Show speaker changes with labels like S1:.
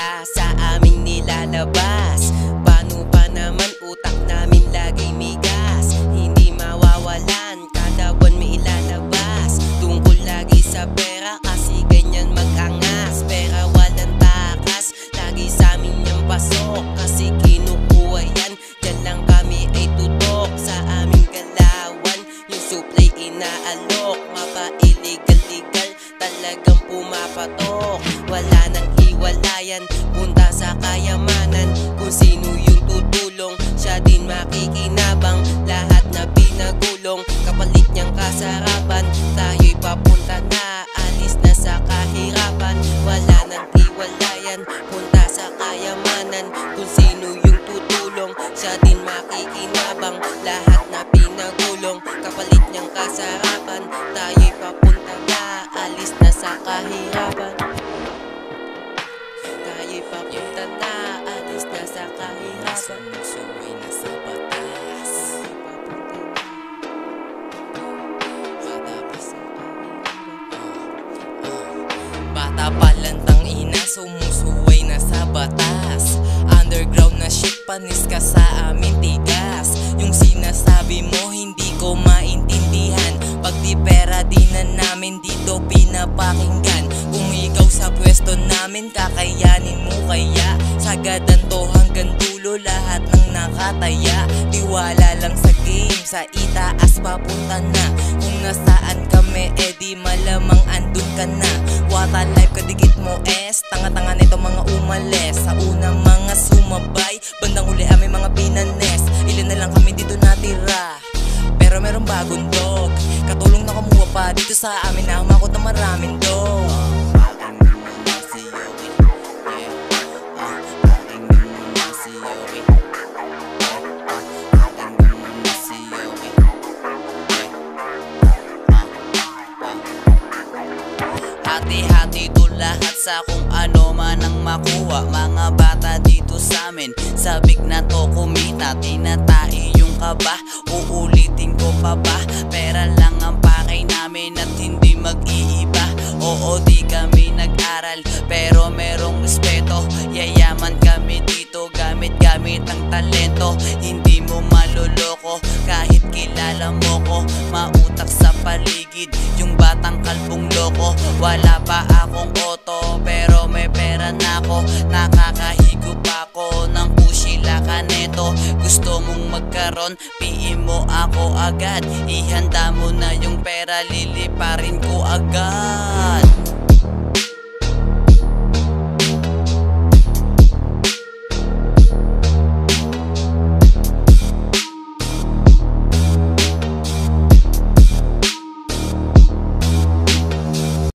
S1: wala sa aming nilalabas. Paano pa naman utak namin lagi migas? Hindi mawawalan, kada buwan may ilalabas. Tungkol lagi sa pera kasi ganyan mag-angas. Pera walang takas, lagi sa amin yung pasok. Kasi kinukuha yan, dyan lang kami ay tutok. Sa aming galawan, yung supply inaalok. Mapa-illegal-legal, talagang pumapatok. Wala nang hiwalayan, punta sa kayamanan. Kung sino yung tutulong, siya din makikinabang. Lahat na pinagulong, kapalit niyang kasarapan. Tayo'y papunta na, alis na sa kahirapan. Wala nang hiwalayan, punta sa kayamanan. Kung sino yung tutulong, siya din makikinabang. Lahat na pinagulong, kapalit niyang kasarapan. Tayo'y papunta na, alis na sa kahirapan. Tayo'y papunta na, alis na sa kahirapan. Sumusuway na sa batas. Bata pa lang tang ina, sumusuway na sa batas. Underground na shit, panis ka sa amin tigas. Yung sinasabi mo hindi ko maintindihan. Pag di pera di na namin dito pinapakinggan. Kung ikaw sa pwesto namin kakayanin mo kaya. Sagadan to hanggang dulo lahat ng nakataya. Tiwala lang sa game, sa itaas papunta na. Kung nasaan kami edi malamang andun ka na. Wata life kadikit mo tanga-tanga nito mga umalis. Sa unang mga sumabay, bandang huli aming mga pinanes. Ilan na lang kami dito natira, pero merong bagong dog. Katulong na kumuha pa dito sa amin na umakot na maraming dog. Hati-hati to lahat sa kung ano man ang makuha. Mga bata dito sa amin, sabik na to kumita. Tinatai yung kaba, uulitin ko pa ba? Pera lang ang pakay namin at hindi mag-iiba. Oo, di kami nag-aral pero merong respeto. Yayaman kami dito gamit-gamit ang talento. Hindi mo maloloko kahit kilala mo ko. Mautak sa paligid yung batang kalbong loko. Wala pa akong auto pero may pera na ako. Nakakahigo pa ako ng pushila kaneto. Gusto mong magkaroon, PM mo ako agad. Ihanda mo na yung pera, liliparin ko agad.